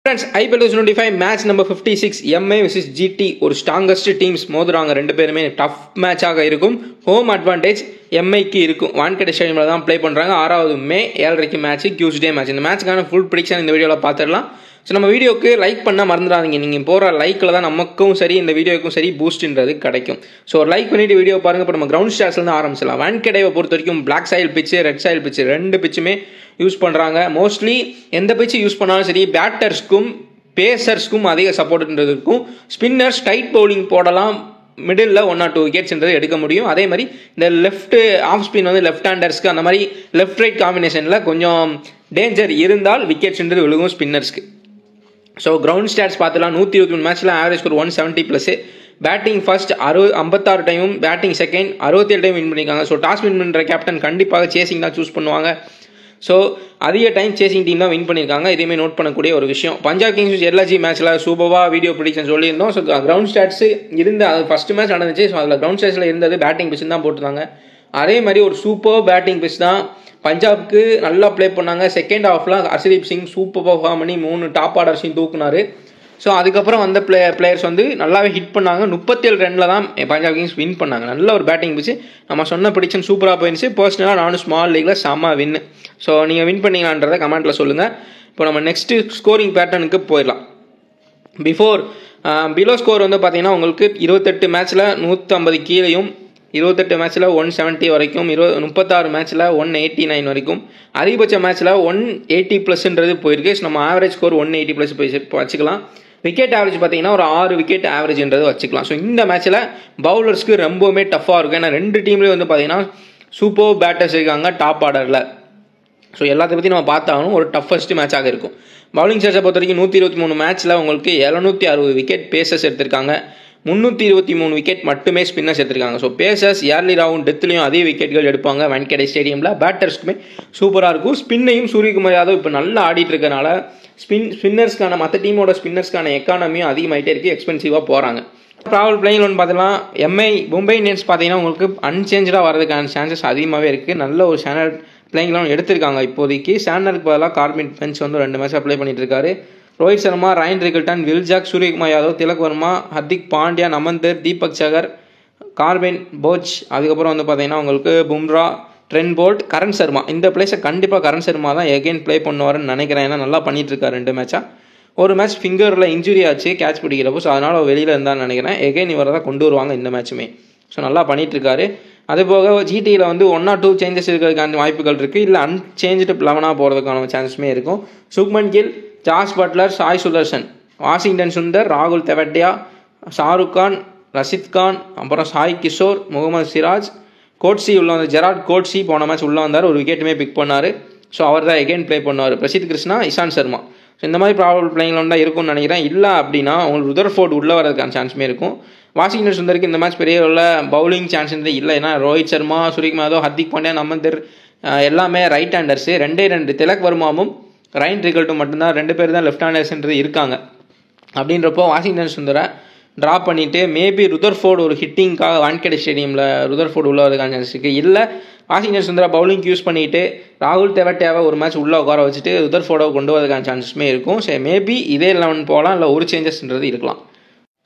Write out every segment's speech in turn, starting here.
Friends, IPL 2025 match number 56 MI vs GT ஒரு strongest teams மோதுறாங்க. ரெண்டு பேருமே டஃப் மேட்சாக இருக்கும். ஹோம் அட்வான்டேஜ் MIக்கு இருக்கும். வான்கடே ஸ்டேடியமில் தான் ப்ளே பண்ணுறாங்க. 6 மே 7:30 மேட்ச், டியூஸ்டே மேட்ச். இந்த மேட்ச்க்கான ஃபுல் ப்ரிடிக்ஷன் இந்த வீடியோவில் பார்த்துடலாம். ஸோ நம்ம வீடியோக்கு லைக் பண்ண மறந்துடாதீங்க. நீங்கள் போகிற லைக்கில் தான் நமக்கும் சரி இந்த வீடியோக்கும் சரி பூஸ்ட்ன்றது கிடைக்கும். ஸோ ஒரு லைக் பண்ணிவிட்டு வீடியோ பாருங்கள். இப்போ நம்ம கிரவுண்ட் ஸ்டாட்ஸ்லேருந்து ஆரம்பிச்சிடலாம். வான்கடேவை பொறுத்த வரைக்கும் பிளாக் சாயில் பிச்சு, ரெட் சாயில் பிச்சு ரெண்டு பிச்சுமே யூஸ் பண்ணுறாங்க. மோஸ்ட்லி எந்த பிச்சு யூஸ் பண்ணாலும் சரி பேட்டர்ஸ்க்கும் பேசர்ஸ்க்கும் அதிக சப்போர்ட்ன்றது இருக்கும். ஸ்பின்னர்ஸ் டைட் பவுலிங் போடலாம், மிடில் 1 or 2 விக்கெட்ஸ்ன்றது எடுக்க முடியும். அதே மாதிரி இந்த லெஃப்ட் ஆஃப் ஸ்பின் வந்து லெஃப்ட் ஹேண்டர்ஸ்க்கு அந்த மாதிரி லெஃப்ட் ரைட் காம்பினேஷனில் கொஞ்சம் டேஞ்சர் இருந்தால் விக்கெட்ஸ்ன்றது விழுகும் ஸ்பின்னர்ஸ்க்கு. ஸோ கிரவுண்ட் ஸ்டாட்ஸ் பார்த்துலாம். 123 மேட்ச்சில் ஆவரேஜ் ஸ்கோர் 170+. பேட்டிங் ஃபர்ஸ்ட் 56 டைமும், பேட்டிங் செகண்ட் 67 டைம் வின் பண்ணியிருக்காங்க. ஸோ டாஸ் வின் பண்ணுற கேப்டன் கண்டிப்பாக சேசிங் தான் சூஸ் பண்ணுவாங்க. ஸோ அதிக டைம் சேசிங் டீம் தான் வின் பண்ணியிருக்காங்க. இதேமே நோட் பண்ணக்கூடிய ஒரு விஷயம். பஞ்சாப் கிங்ஸ் LG மேட்ச்சில் சூப்பராக வீடியோ ப்ரிடிக்ஷன் சொல்லியிருந்தோம். ஸோ கிரவுண்ட் ஸ்டாட்ஸ் இருந்த அது ஃபர்ஸ்ட் மேட்ச் நடந்துச்சு. ஸோ அதில் கிரவுண்ட் ஸ்டாட்ஸில் இருந்தது பேட்டிங் பிச்சு தான் போட்டுருந்தாங்க. அதே மாதிரி ஒரு சூப்பர் பேட்டிங் பிச் தான். பஞ்சாப்க்கு நல்லா ப்ளே பண்ணாங்க. செகண்ட் ஹாஃபில் ஹர்ஷதீப் சிங் சூப்பர் பர்ஃபார்ம் பண்ணி 3 டாப் ஆர்டர்ஸையும் தூக்குனாரு. ஸோ அதுக்கப்புறம் வந்த பிளேயர்ஸ் வந்து நல்லாவே ஹிட் பண்ணாங்க. 37 ரனில் தான் பஞ்சாப் கிங்ஸ் வின் பண்ணாங்க. நல்ல ஒரு பேட்டிங் பிச்சு. நம்ம சொன்ன ப்ரிடிக்ஷன் சூப்பராக போயிருந்துச்சு. பர்சனலாக நானும் ஸ்மால் லீக்கில் செம்ம வின். ஸோ நீங்கள் வின் பண்ணீங்களான்றதை கமெண்ட்டில் சொல்லுங்கள். இப்போ நம்ம நெக்ஸ்ட்டு ஸ்கோரிங் பேட்டர்னுக்கு போயிடலாம். பிலோ ஸ்கோர் வந்து பார்த்தீங்கன்னா உங்களுக்கு 28 மேட்ச்சில் 150 கீழேயும், 28 மேட்ச்சில் 170 வரைக்கும், 36 மேட்ச்சில் 189 வரைக்கும், அதிகபட்ச மேட்ச்சில் 180+ன்றது போயிருக்கு. ஸோ நம்ம ஆவரேஜ் ஸ்கோர் 180+ வச்சுக்கலாம். விக்கெட் ஆவரேஜ் பார்த்தீங்கன்னா ஒரு 6 விக்கெட் ஆவரேஜ்ன்றது வச்சுக்கலாம். ஸோ இந்த மேட்ச்சில் பவுலர்ஸ்க்கு ரொம்பவுமே டஃப்பாக இருக்கும். ஏன்னா ரெண்டு டீம்லேயும் வந்து பார்த்தீங்கன்னா சூப்பர் பேட்டர்ஸ் இருக்காங்க டாப் ஆர்டரில். ஸோ எல்லாத்தையும் பற்றி நம்ம பார்த்தாலும் ஒரு டஃபஸ்ட் மேட்சாக இருக்கும். பவுலிங் ஸ்டாட்ஸை பொறுத்த வரைக்கும் 123 மேட்ச்சில் உங்களுக்கு 760 விக்கெட் பேசர்ஸ் எடுத்திருக்காங்க. 323 விக்கெட் மட்டுமே ஸ்பின்னர்ஸ் எடுத்திருக்காங்க. ஸோ பேசர்ஸ் ஏர்லி ரவுண்ட் டெத்லையும் அதே விக்கெட்கள் எடுப்பாங்க வான்கடே ஸ்டேடியமில். பேட்டர்ஸ்க்குமே சூப்பராக இருக்கும். ஸ்பின்னையும் சூரியகுமார் யாதவ் இப்போ நல்லா ஆடிட்டு இருக்கனால ஸ்பின்னர்ஸ்க்கான மற்ற டீமோட ஸ்பின்னர்ஸ்க்கான எக்கானமியும் அதிகமாகிட்டே இருக்குது. எக்ஸ்பென்சிவாக போகிறாங்க. ட்ராவல் பிளேயிங் ஒன்று பார்த்தலாம். மும்பை இந்தியன்ஸ் பார்த்தீங்கன்னா உங்களுக்கு அன்சேஞ்சாக வரதுக்கான சான்சஸ் அதிகமாகவே இருக்குது. நல்ல ஒரு ஸ்டாண்டர்ட் பிளேயிங் லெவன் எடுத்திருக்காங்க. இப்போதைக்கு சாண்டருக்கு பதிலாக கார்பின் பென்ச் வந்து 2 மேட்ச் ப்ளே பண்ணிட்டு இருக்காரு. Rohit Sharma, Ryan Rickelton, Will Jacks, Suryakumar Yadav, Tilak Varma, Hardik Pandya, நமந்தர், தீபக் சகர், கார்பின் போச், அதுக்கப்புறம் வந்து பார்த்தீங்கன்னா உங்களுக்கு பும்ரா, ட்ரெண்ட் போல்ட், கரண் சர்மா. இந்த பிளேஸை கண்டிப்பாக கரண் சர்மா தான் எகைன் ப்ளே பண்ணுவாருன்னு நினைக்கிறேன். ஏன்னா நல்லா பண்ணிட்டு இருக்காரு 2 மேட்சாக. ஒரு மேட்ச் ஃபிங்கரில் இன்ஜுரி ஆச்சு கேட்ச் பிடிக்கிறப்போ. ஸோ அதனால் வெளியில் இருந்தான்னு நினைக்கிறேன். எகைன் இவரை தான் கொண்டு வருவாங்க இந்த மேட்சுமே. ஸோ நல்லா பண்ணிட்டு இருக்காரு. அதுபோக GTயில் வந்து 1 or 2 சேஞ்சஸ் இருக்கிறதுக்கான வாய்ப்புகள் இருக்குது. இல்லை அன்சேஞ்சு 11 போகிறதுக்கான சான்ஸுமே இருக்கும். சுப்மன் கில், ஜாஸ் பட்லர், சாய் சுதர்சன், வாஷிங்டன் சுந்தர், ராகுல் தெவட்டியா, ஷாருக் கான், ரஷித் கான், அப்புறம் சாய் கிஷோர், முகமது சிராஜ், கோட்ஸி உள்ள வந்து ஜெராட் கோட்ஸி போன மேட்ச் உள்ளே வந்தார், ஒரு விக்கெட்டுமே பிக் பண்ணார். ஸோ அவர் தான் எகைன் ப்ளே பண்ணுவார். பிரசித் கிருஷ்ணா, இஷாந்த் சர்மா. ஸோ இந்த மாதிரி ப்ராப்ளம் பிளேயிங் தான் இருக்கும்னு நினைக்கிறேன். இல்லை அப்படின்னா உங்களுக்கு ருதர்ஃபோர்ட் உள்ளே வரதுக்கான சான்ஸுமே இருக்கும். வாஷிங்டன் சுந்தருக்கு இந்த மேட்ச் பெரிய உள்ள பவுலிங் சான்ஸ் இல்லை. ஏன்னா ரோஹித் சர்மா, சூரியகுமார் யாதவ், ஹர்திக் பாண்டியா, நமந்தர் எல்லாமே ரைட் ஹேண்டர்ஸு. 2 திலக் வர்மாவும் ராயன் ரிகல்ட்டும் மட்டும்தான் 2 பேர் தான் லெஃப்ட் ஹேண்டர்ஸ்ன்றது இருக்காங்க. அப்படின்றப்போ வாஷிங்டன் சுந்தரை ட்ராப் பண்ணிவிட்டு மேபி ருதர்ஃபோர்டு ஒரு ஹிட்டிங்காக வான்கடே ஸ்டேடியமில் ருதர்ஃபோர்டு உள்ள வரதுக்கான சான்ஸ் இருக்குது. இல்லை வாஷிங்டன் சுந்தரா பவுலிங்க்கு யூஸ் பண்ணிவிட்டு ராகுல் தெவட்டியாவை ஒரு மேட்ச் உள்ளே உட்கார வச்சுட்டு ருதர்ஃபோர்டை கொண்டு வரதுக்கான சான்ஸஸுமே இருக்கும். ஸோ மேபி இதே 11 போகலாம், இல்லை ஒரு சேஞ்சஸ்ன்றது இருக்கலாம்.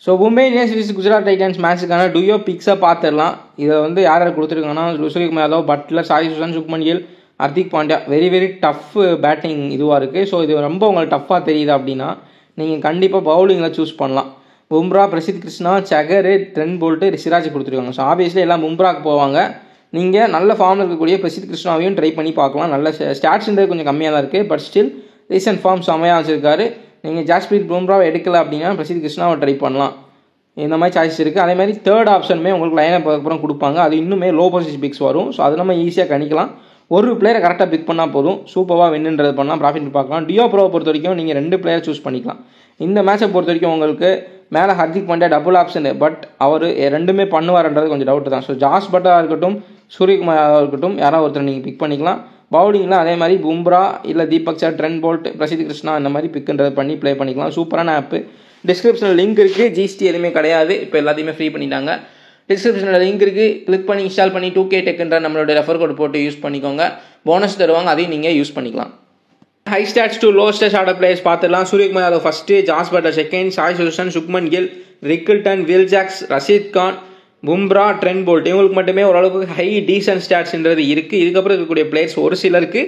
So Mumbai Indians vs Gujarat Titans மேட்ச்சுக்கான டூயோ பிக்ஸை பார்த்துடலாம். இதை வந்து யார் யார் கொடுத்துருக்காங்கன்னா Suryakumar Yadav, Buttler, Sai Sudharsan, Shubman Gill, Hardik Pandya. Very tough batting இதுவாக இருக்குது. ஸோ இது ரொம்ப உங்களுக்கு டஃப்பாக தெரியுது அப்படின்னா நீங்கள் கண்டிப்பாக பவுலிங்கில் சூஸ் பண்ணலாம். பும்ரா, பிரசித் கிருஷ்ணா, சகர், ட்ரெண்ட் போல்ட்டு, சிராஜ் கொடுத்துருக்காங்க. ஸோ ஆப்வியஸ்லி எல்லாம் பும்ராக்கு போவாங்க. நீங்கள் நல்ல ஃபார்மில் இருக்கக்கூடிய பிரசித் கிருஷ்ணாவையும் ட்ரை பண்ணி பார்க்கலாம். நல்ல ஸ்டாட்ஸ்ன்றது கொஞ்சம் கம்மியாக தான் இருக்குது. பட் ஸ்டில் ரீசன்ட் ஃபார்ம் செம்மையாக வச்சுருக்காரு. நீங்கள் ஜாஸ்பிரீத் பும்ராவை எடுக்கலை அப்படின்னா பிரசித் கிருஷ்ணாவை ட்ரை பண்ணலாம். இந்த மாதிரி சாய்ஸ் இருக்குது. அதே மாதிரி தேர்ட் ஆப்ஷனுமே உங்களுக்கு லைனப் அப்புறம் கொடுப்பாங்க. அது இன்னுமே லோ பர்சன்டேஜ் பிக்ஸ் வரும். ஸோ அது நம்ம ஈஸியாக கணிக்கலாம். ஒரு பிளேயரை கரெக்டாக பிக் பண்ணால் போதும், சூப்பராக வின்னுன்றது பண்ணலாம், ப்ராஃபிட் பார்க்கலாம். டியோ ப்ரோவை பொறுத்த வரைக்கும் நீங்கள் 2 பிளேயர் சூஸ் பண்ணிக்கலாம். இந்த மேட்சை பொறுத்த வரைக்கும் உங்களுக்கு மேலே Hardik Pandya double option. But அவர் 2மே பண்ணுவார்ன்றது கொஞ்சம் டவுட் தான். ஸோ ஜாஸ் பட்டராக இருக்கட்டும், சூரியகுமார் யாதவ் இருக்கட்டும், யாராவது ஒருத்தர் நீங்கள் பிக் பண்ணிக்கலாம். பவுலிங்கில் அதே மாதிரி பும்ரா, இல்லை தீபக் சகர், ட்ரெண்ட் போல்ட், பிரசித் கிருஷ்ணா இந்த மாதிரி பிக்குன்றது பண்ணி ப்ளே பண்ணிக்கலாம். சூப்பரான ஆப்பு. டிஸ்கிரிப்ஷனில் லிங்க் இருக்குது. GST எதுவுமே கிடையாது. இப்போ எல்லாத்தையுமே ஃப்ரீ பண்ணிட்டாங்க. டிஸ்கிரிப்ஷனில் லிங்க் இருக்குது. கிளிக் பண்ணி இன்ஸ்டால் பண்ணி 2K டெக்ன்ற நம்மளோட ரெஃபர் கோட் போட்டு யூஸ் பண்ணிக்கோங்க. போனஸ் தருவாங்க, அதையும் நீங்கள் யூஸ் பண்ணிக்கலாம். High stats to low stats ஆட பிளேயர்ஸ் பார்த்துடலாம். Suryakumar Yadav first, Jos Buttler second, Sai Sudharshan, Shubman Gill, Rickelton, Will Jacks, Rashid Khan, Bumrah, Trent Boult இவங்களுக்கு மட்டுமே ஓரளவுக்கு ஹை டீசன்ட் ஸ்டாட்ஸ்ன்றது இருக்குது. இதுக்கப்புறம் இருக்கக்கூடிய பிளேயர்ஸ் ஒரு சிலருக்கு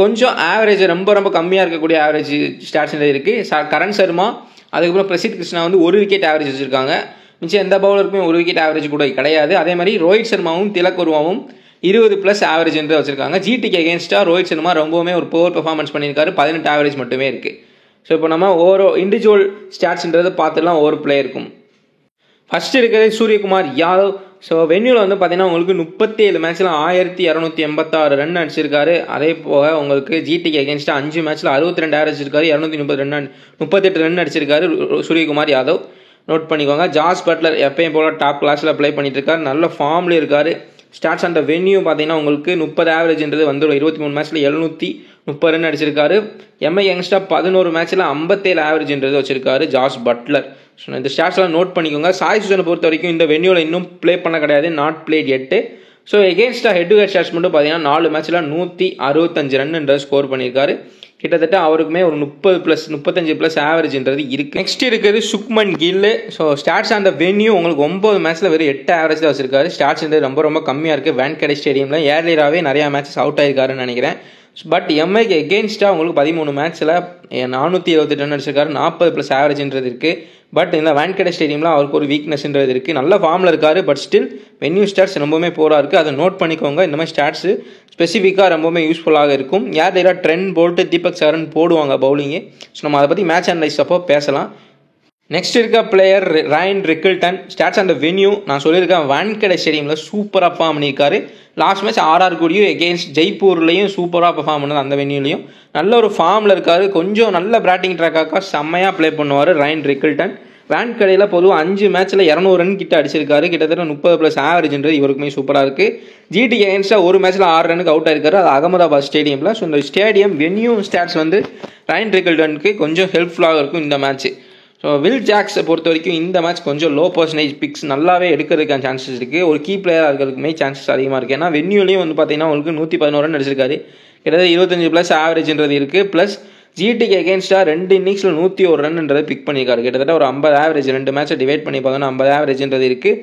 கொஞ்சம் ஆவரேஜ் ரொம்ப கம்மியாக இருக்கக்கூடிய ஆவரேஜ் ஸ்டாட்ஸ்ன்றது இருக்குது. கரண் சர்மா, அதுக்கப்புறம் பிரசித் கிருஷ்ணா வந்து 1 விக்கெட் ஆவரேஜ் வச்சுருக்காங்க. மிச்சம் எந்த பவுலருக்குமே 1 விக்கெட் ஆவரேஜ் கூட கிடையாது. அதே மாதிரி ரோஹித் சர்மாவும் திலக் வர்மாவும் 20+ ஆவரேஜ் என்று வச்சிருக்காங்க. ஜிடிக்கு அகேன்ஸ்டாக ரோஹித் சர்மா ரொம்பவுமே ஒரு புவர் பெர்ஃபார்மன்ஸ் பண்ணியிருக்காரு. 18 ஆவரேஜ் மட்டுமே இருக்குது. ஸோ இப்போ நம்ம ஒவ்வொரு இண்டிவிஜுவல் ஸ்டாட்ஸ்ன்றது பார்த்துலாம் ஒவ்வொரு பிளேயருக்கும். ஃபர்ஸ்ட் இருக்கிறது சூரியகுமார் யாதவ். ஸோ வென்யூவில் வந்து பார்த்தீங்கன்னா உங்களுக்கு 37 மேட்ச்சில் 1286 ரன் அடிச்சிருக்காரு. அதே போக உங்களுக்கு ஜிடிக்கு அகேன்ஸ்டாக 5 மேட்ச்சில் 62 ஆவரேஜ் இருக்காரு. 238 ரன் அடிச்சிருக்காரு சூரியகுமார் யாதவ். நோட் பண்ணிக்கோங்க. ஜாஸ் பட்லர் எப்பயும் போல டாப் கிளாஸில் ப்ளே பண்ணிட்டு இருக்காரு. நல்ல ஃபார்மில் இருக்காரு. ஸ்டாட்ஸ் அந்த வென்யூ பார்த்தீங்கன்னா உங்களுக்கு 30 ஆவரேஜ்ன்றது வந்துடும். 23 மேட்ச்சில் 730 ரன் அடிச்சிருக்காரு. எம்ஐ யங்ஸ்டா 11 மேட்ச்சில் 57 ஆவரேஜ்ன்றது வச்சிருக்காரு ஜாஸ் பட்லர். ஸோ இந்த ஸ்டாட்ஸ்லாம் நோட் பண்ணிக்கோங்க. சாய் சுதர்ஷனை பொறுத்த வரைக்கும் இந்த வென்யூவில் இன்னும் ப்ளே பண்ண கிடையாது. Not played 8. ஸோ எகேன்ஸ்டாக ஹெட் டு ஹெட் ஸ்டாட்ஸ் மட்டும் பார்த்தீங்கன்னா 4 மேட்ச்சில் 165 ரன்ன்ற ஸ்கோர் பண்ணியிருக்காரு. கிட்டத்தட்ட அவருக்குமே ஒரு 35+ ஆவரேஜ்ன்றது இருக்குது. நெக்ஸ்ட் இருக்குது சுக்மன் கில். ஸோ ஸ்டாட்ஸ் அந்த வென்யூ உங்களுக்கு 9 மேட்ச்சில் வெறும் 8 ஆவரேஜ் தான் வச்சிருக்காரு. ஸ்டாட்ஸ்ன்றது ரொம்ப கம்மியாக இருக்குது. வான்கடே ஸ்டேடியமில் ஏர்லியராகவே நிறையா மேட்சஸ் அவுட் ஆயிருக்காருன்னு நினைக்கிறேன். பட் எம்ஐக்கு எகெயின்ஸ்டாக உங்களுக்கு 13 மேட்ச்சில் 478 ரன் அடிச்சிருக்காரு. 40+ ஆவரேஜ்ன்றது இருக்குது. பட் இந்த வான்கடே ஸ்டேடியமில் அவருக்கு ஒரு வீக்னஸ்ன்றது இருக்குது. நல்ல ஃபார்மில் இருக்காரு. பட் ஸ்டில் வென்யூ ஸ்டாட்ஸ் ரொம்பவுமே போராக இருக்குது. அதை நோட் பண்ணிக்கோங்க. இந்த மாதிரி ஸ்டாட்ஸு ஸ்பெசிஃபிக்காக ரொம்பவுமே யூஸ்ஃபுல்லாக இருக்கும். யார் டைரா ட்ரெண்ட் போல்ட், தீபக் சரண் போடுவாங்க பவுலிங்கு. ஸோ நம்ம அதை பற்றி மேட்ச் அனலைஸ் அப்போ பேசலாம். நெக்ஸ்ட் இருக்க பிளேயர் ராயன் ரிக்கில்டன். ஸ்டாட்ஸ் அந்த வென்யூ நான் சொல்லியிருக்கேன் வான்கடே ஸ்டேடியமில் சூப்பராக பர்ஃபார்ம் பண்ணியிருக்காரு. லாஸ்ட் மேட்ச் ஆர்ஆர் கூடயும் எகெயின்ஸ்ட் ஜெய்ப்பூர்லேயும் சூப்பராக பர்ஃபார்ம் பண்ணது. அந்த வென்யூலையும் நல்ல ஒரு ஃபார்மில் இருக்கார். கொஞ்சம் நல்ல பேட்டிங் ட்ராக்காக செம்மையாக ப்ளே பண்ணுவார் ராயன் ரிக்கில்டன். வான்கடையில் பொதுவாக 5 மேட்ச்சில் 200 ரன் கிட்ட அடிச்சிருக்காரு. கிட்டத்தட்ட 30+ ஆவரேஜ்ன்றது இவருக்குமே சூப்பராக இருக்குது. ஜிடி அகேன்ஸ்டாக ஒரு மேட்ச்சில் 6 ரனுக்கு அவுட் ஆயிருக்காரு. அது அகமதாபாத் ஸ்டேடியமில். ஸோ இந்த ஸ்டேடியம் வென்யூ ஸ்டாட்ஸ் வந்து ராயன் ரிக்கில்டனுக்கு கொஞ்சம் ஹெல்ப்ஃபுல்லாக இருக்கும் இந்த மேட்ச். ஸோ வில் ஜாக்ஸை பொறுத்த வரைக்கும் இந்த மேட்ச் கொஞ்சம் லோ பர்சன்டேஜ் பிக்ஸ் நல்லாவே எடுக்கிறதுக்கான சான்சஸ் இருக்குது. ஒரு கீ பிளேயராக இருக்கிறதுக்குமே சான்சஸ் அதிகமாக இருக்குது. ஏன்னா வென்யூலையும் வந்து பார்த்தீங்கன்னா உங்களுக்கு 111 ரன் அடிச்சிருக்காரு. கிட்டத்தட்ட 25+ ஆவரேஜ்ன்றது இருக்குது. ப்ளஸ் ஜிடிக்கு எகெயின்ஸ்டாக 2 இன்னிங்ஸில் 101 ரன்ன்றது பிக் பண்ணியிருக்காரு. கிட்டத்தட்ட ஒரு 50 ஆவரேஜ். 2 மேட்சை டிவைட் பண்ணி பார்த்தோன்னா 50 ஆவரேஜ்ன்றது இருக்குது.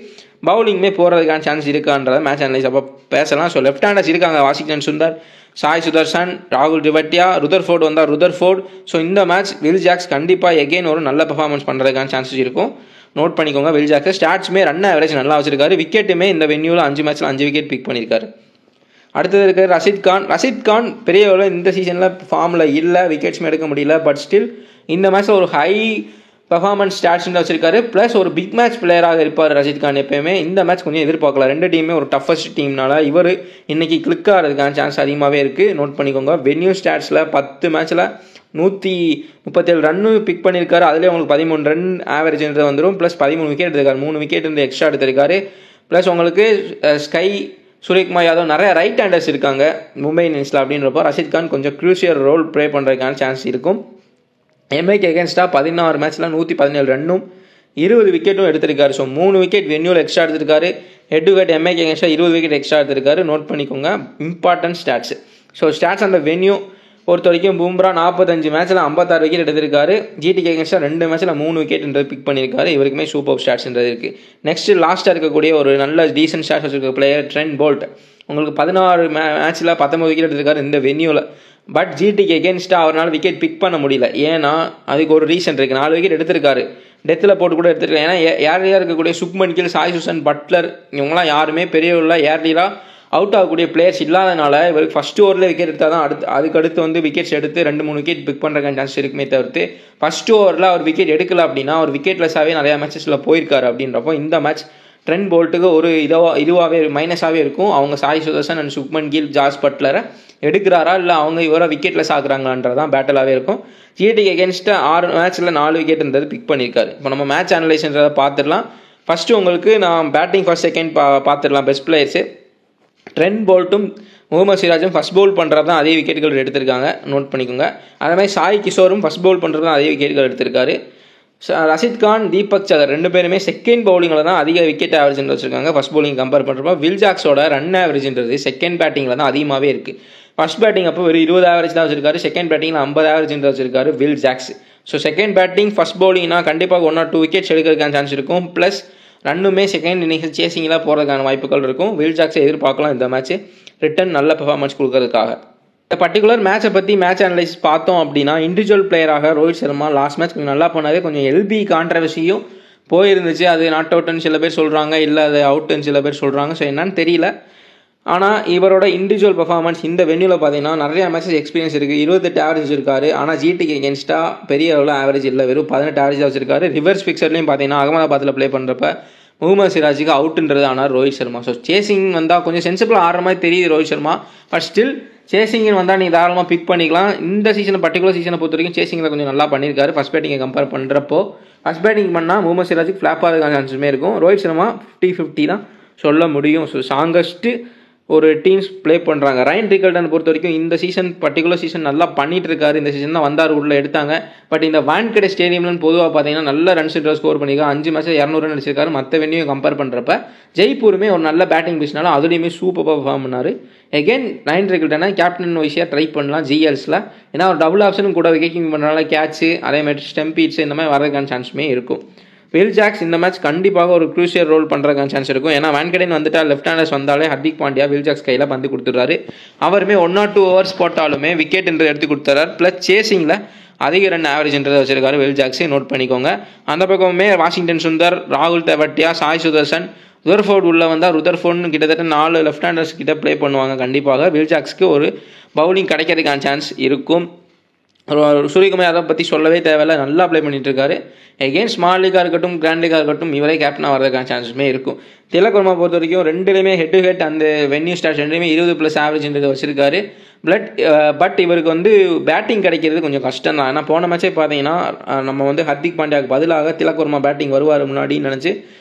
பவுலிங்குமே போகிறதுக்கான சான்ஸ் இருக்கான்றத மேட்ச் அனலைஸ் அப்போ பேசலாம். ஸோ லெஃப்ட் ஹேண்டர்ஸ் இருக்காங்க. வாஷிங்டன் சுந்தர், சாய் சுதர்ஷன், ராகுல் திவட்டியா, ருதர்ஃபோர்ட் வந்தால் ருதர்ஃபோர்ட். ஸோ இந்த மேட்ச் வில் ஜாக்ஸ் கண்டிப்பாக எகெயின் ஒரு நல்ல பெர்ஃபார்மன்ஸ் பண்ணுறதுக்கான சான்சஸ் இருக்கும். நோட் பண்ணிக்கோங்க. வில் ஜாக்ஸ் ஸ்டாட்ஸுமே ரன் ஆவரேஜ் நல்லா வச்சிருக்காரு. விக்கெட்டுமே இந்த வென்யூவில் 5 மேட்ச்சில் 5 விக்கெட் பிக் பண்ணியிருக்காரு. அடுத்தது இருக்கிற ரஷீத் கான் பெரிய இந்த சீசனில் ஃபார்மில் இல்லை. விக்கெட்ஸுமே எடுக்க முடியல. பட் ஸ்டில் இந்த மேட்ச்சில் ஒரு ஹை பெர்ஃபார்மன்ஸ் ஸ்டாட்ஸ்ன்னு வச்சிருக்காரு. ப்ளஸ் ஒரு பிக் மேட்ச் பிளேயராக இருப்பார் ரஷீத் கான் எப்பயுமே. இந்த மேட்ச் கொஞ்சம் எதிர்பார்க்கலாம். 2 டீமே ஒரு டஃபஸ்ட் டீம்னால இவர் இன்னைக்கு கிளிக் ஆகிறதுக்கான சான்ஸ் அதிகமாகவே இருக்குது. நோட் பண்ணிக்கோங்க. வென்யூ ஸ்டாட்ஸில் 10 மேட்ச்சில் 137 ரன்னு பிக் பண்ணியிருக்காரு. அதிலே உங்களுக்கு 13 ரன் ஆவரேஜ்ன்றது வந்துடும். ப்ளஸ் 13 விக்கெட் எடுத்திருக்காரு. 3 விக்கெட் இருந்து எக்ஸ்ட்ரா எடுத்திருக்காரு. ப்ளஸ் உங்களுக்கு ஸ்கை, சூரியகுமார் யாதவ் நிறைய ரைட் ஹேண்டர்ஸ் இருக்காங்க மும்பை இந்தியன்ஸில். அப்படின்றப்போ ரஷீத் கான் கொஞ்சம் க்ரூஷியல் ரோல் ப்ளே பண்ணுறதுக்கான சான்ஸ் இருக்கும். எம்ஐக்கு எகென்ஸ்டாக 16 மேட்ச்சில் 117 ரன்னும் 20 விக்கெட்டும் எடுத்திருக்காரு. ஸோ 3 விக்கெட் வென்யூவில் எக்ஸ்ட்ரா எடுத்திருக்காரு. ஹெட் டு ஹெட் எம்ஐக்கு எகென்ஸ்டாக 20 விக்கெட் எக்ஸ்ட்ரா எடுத்திருக்காரு. நோட் பண்ணிக்கோங்க. Important stats. ஸோ ஸ்டாட்ஸ் அந்த வென்யூ பொறுத்த வரைக்கும் பும்ரா 45 மேட்ச்சில் 56 விக்கெட் எடுத்திருக்காரு. ஜிடிக்கு அகேன்ஸ்டாக 2 மேட்ச்சில் 3 விக்கெட்ன்றது பிக் பண்ணியிருக்காரு. இவருக்குமே சூப்பர் ஸ்டாட்ஸ்ன்றது இருக்குது. நெக்ஸ்ட் லாஸ்ட்டாக இருக்கக்கூடிய ஒரு நல்ல டீசன்ட் ஸ்டாட்ஸ் வச்சிருக்க பிளேயர் ட்ரெண்ட் போல்ட். உங்களுக்கு 16 மேட்ச்சில் 19 விக்கெட் எடுத்திருக்காரு இந்த வென்யூவில். பட் ஜிடிக்கு எகென்ஸ்டாக அவரால் விக்கெட் பிக் பண்ண முடியல. ஏன்னா அதுக்கு ஒரு ரீசன் இருக்குது. 4 விக்கெட் எடுத்திருக்காரு. டெத்தில் போட்டு கூட எடுத்திருக்காரு. ஏன்னா ஏர்லியாக இருக்கக்கூடிய சுக்மன் கில், சாய் சுதர்ஷன், பட்லர் இவங்களாம் யாருமே பெரியவர்கள ஏர்லியாக அவுட் ஆகக்கூடிய பிளேயர்ஸ் இல்லாதனால இவருக்கு ஃபர்ஸ்ட் ஓவரில் விக்கெட் எடுத்தால் தான் அதுக்கடுத்து வந்து விக்கெட்ஸ் எடுத்து 2-3 விக்கெட் பிக் பண்ணுறதுக்கான சான்ஸ் இருக்குமே தவிர்த்து ஃபர்ஸ்ட் ஓவரில் அவர் விக்கெட் எடுக்கல அப்படின்னா அவர் விக்கெட்லெஸ்ஸாகவே நிறையா மேட்சஸில் போயிருக்காரு. அப்படின்றப்போ இந்த மேட்ச் ட்ரெண்ட் போல்ட்டுக்கு ஒரு இதுவாகவே மைனஸாகவே இருக்கும். அவங்க சாய் சுதர்ஷன் அண்ட் சுக்மன் கில், ஜாஸ் பட்லரை எடுக்கிறாரா இல்லை அவங்க இவரை விக்கெட்லெஸ் ஆகுறாங்களான்றதான் பேட்டலாகவே இருக்கும். ஜிடிக்கு எகென்ஸ்டாக 6 மேட்ச்சில் 4 விக்கெட்ன்றது பிக் பண்ணியிருக்காரு. இப்போ நம்ம மேட்ச் அனலைஸ்ன்றதை பார்த்துடலாம். ஃபஸ்ட்டு உங்களுக்கு நான் பேட்டிங் ஃபர்ஸ்ட் செகண்ட் பார்த்துடலாம். பெஸ்ட் பிளேயர்ஸு ட்ரெண்ட் போல்ட்டும் முகமது சிராஜும் ஃபஸ்ட் பவுல் பண்ணுறது தான் அதே விக்கெட்டுகள் எடுத்திருக்காங்க. நோட் பண்ணிக்கோங்க. அதே மாதிரி சாய் கிஷோரும் ஃபஸ்ட் பவுல் பண்ணுறது தான் அதே விக்கெட்டுகள் எடுத்திருக்காரு. ரஷீத் கான், தீபக் சகர் 2 பேருமே செகண்ட் பவுலிங்கில் தான் அதிக விக்கெட் ஆவரேஜ் வச்சுருக்காங்க. ஃபஸ்ட் பவுலிங் கம்பேர் பண்ணுறப்போ வில் ஜாக்ஸோட ரன் ஆவரேஜ்ன்றது செகண்ட் பேட்டிங்கில் தான் அதிகமாகவே இருக்குது. ஃபர்ஸ்ட் பேட்டிங் அப்போ ஒரு 20 ஆவரேஜ் தான் வச்சிருக்காரு, செகண்ட் பேட்டிங்கில் 50 ஆவரேஜ் வச்சிருக்காரு Will Jacks. So second batting first பவுலிங்னா கண்டிப்பாக 1 or 2 விக்கெட்ஸ் எடுக்கிறதுக்கான சான்ஸ் இருக்கும். ப்ளஸ் ரெண்டுமே செகண்ட் இன்னிங்ஸ் சேசிங்கில் போகிறதுக்கான வாய்ப்புகள் இருக்கும். வில் ஜாக்ஸை எதிர்பார்க்கலாம் இந்த மேட்ச் ரிட்டன் நல்ல பெர்ஃபார்மன்ஸ் கொடுக்கறதுக்காக. இந்த பர்டிகுலர் மேட்சை பற்றி மேட்ச் அனலைஸ் பார்த்தோம் அப்படின்னா இண்டிவிஜுவல் பிளேயராக ரோஹித் சர்மா லாஸ்ட் மேட்ச் கொஞ்சம் நல்லா பண்ணாரு. கொஞ்சம் எல்பி கான்ட்ரவர்சியும் போயிருந்துச்சு. அது நாட் அவுட்னு சில பேர் சொல்கிறாங்க, இல்லை அது அவுட்டுன்னு சில பேர் சொல்கிறாங்க. ஸோ என்னன்னு தெரியல. ஆனால் இவரோட இண்டிவிஜுவல் பர்ஃபார்மன்ஸ் இந்த வென்யூவில் பார்த்தீங்கன்னா நிறையா மேட்சஸ் எக்ஸ்பீரியன்ஸ் இருக்குது. 28 ஆவரேஜ் இருக்காரு. ஆனால் ஜிடிக்கு எகென்ஸ்டாக பெரிய அளவில் ஆவரேஜ் இல்லை, வெறும் 18 ஆவரேஜ் வச்சிருக்காரு. ரிவர்ஸ் பிக்சர்லையும் பார்த்தீங்கன்னா அகமதாபாத்தில் ப்ளே பண்ணுறப்ப முகமது சிராஜுக்கு அவுட்டுன்றது ஆனால் ரோஹித் சர்மா. ஸோ சேசிங் வந்தால் கொஞ்சம் சென்சிபிளாக ஆடுற மாதிரி தெரியுது ரோஹித் சர்மா. பட் ஸ்டில் சேசிங்னு வந்தால் நீங்கள் தாராளமாக பிக் பண்ணிக்கலாம். இந்த சீசனை பர்டிகுலர் சீசனை பொறுத்த வரைக்கும் சேசிங்கில் கொஞ்சம் நல்லா பண்ணியிருக்காரு. ஃபஸ்ட் பேட்டிங்கை கம்பேர் பண்ணுறப்போ ஃபஸ்ட் பேட்டிங் பண்ணால் முகமது சிராஜுக்கு ஃப்ளாப் ஆகிறதுக்கான சான்ஸுமே இருக்கும். ரோஹித் சர்மா 50-50 தான் சொல்ல முடியும். ஸோ ஸ்ட்ராங்கஸ்ட்டு ஒரு டீம்ஸ் ப்ளே பண்ணுறாங்க. ரைன் ரிகல்டன் பொறுத்த வரைக்கும் இந்த சீசன் பர்டிகுலர் சீசன் நல்லா பண்ணிட்டு இருக்காரு. இந்த சீசன் தான் வந்தார், உள்ள எடுத்தாங்க. பட் இந்த வான்கடே ஸ்டேடியம்லன்னு பொதுவாக பார்த்தீங்கன்னா நல்ல ரன்ஸ் ஸ்கோர் பண்ணியிருக்காரு. 5 மேட்ச்சில் 200 ரன் அடிச்சிருக்காரு. மற்ற வென்யூ கம்பேர் பண்ணுறப்ப ஜெய்ப்பூருமே ஒரு நல்ல பேட்டிங் பிடிச்சினால அதுலேயுமே சூப்பராக பர்ஃபார்ம் பண்ணார். எகெயின் ரைன் ரிகல்டனை கேப்டன் வைஸியாக ட்ரை பண்ணலாம் ஜிஎல்ஸில். ஏன்னா ஒரு டபுள் ஆப்ஷனும் கூட விக்கெட்டிங் பண்ணுறதுனால கேட்ச்சு அதே மாதிரி ஸ்டெம்பீட்ஸ் இந்த மாதிரி வரதுக்கான சான்ஸுமே இருக்கும். வில் ஜாக்ஸ் இந்த மேட்ச் கண்டிப்பாக ஒரு க்ரூஷியல் ரோல் பண்ணுறதுக்கான சான்ஸ் இருக்கும். ஏன்னா வான்கடேன் வந்துட்டால் லெஃப்ட் ஹேண்டர்ஸ் வந்தாலே ஹர்திக் பாண்டியா வில் ஜாக்ஸ் கையில் பந்து கொடுத்துட்றாரு. அவருமே 1 or 2 overs போட்டாலுமே விக்கெட்ன்றது எடுத்து கொடுத்துறாரு. ப்ளஸ் சேசிங்கில் அதிக ரன் ஆவரேஜ்ன்றதை வச்சிருக்காரு வில் ஜாக்ஸை நோட் பண்ணிக்கோங்க. அந்த பக்கமே வாஷிங்டன் சுந்தர், ராகுல் தெவட்டியா, சாய் சுதர்சன், ருதர்ஃபோர்டு உள்ள வந்தால் ருதர்ஃபோர்டுன்னு கிட்டத்தட்ட 4 லெஃப்ட் ஹேண்டர்ஸ் கிட்ட ப்ளே பண்ணுவாங்க. கண்டிப்பாக வில் ஜாக்ஸ்க்கு ஒரு பவுலிங் கிடைக்கிறதுக்கான சான்ஸ் இருக்கும். சூரியகுமார் யாதவ் பற்றி சொல்லவே தேவையில்லை, நல்லா ப்ளே பண்ணிட்டு இருக்காரு. எகெயின் ஸ்மால் லீக்காக இருக்கட்டும் கிராண்ட் லீக்காக இருக்கட்டும் இவரே கேப்டனாக வரதுக்கான சான்ஸுமே இருக்கும். திலக் வர்மா பொறுத்த வரைக்கும் ரெண்டுலேயுமே ஹெட் டு ஹெட் அந்த வென்யூ ஸ்டார்ஸ் ரெண்டுலேயுமே 20+ ஆவரேஜ்ன்றது வச்சிருக்காரு. பட் இவருக்கு பேட்டிங் கிடைக்கிறது கொஞ்சம் கஷ்டம் தான். ஏன்னா போன மேட்சே பார்த்தீங்கன்னா நம்ம ஹர்திக் பாண்டியாவுக்கு பதிலாக திலக் வர்மா பேட்டிங் வருவார் முன்னாடின்னு நினச்சி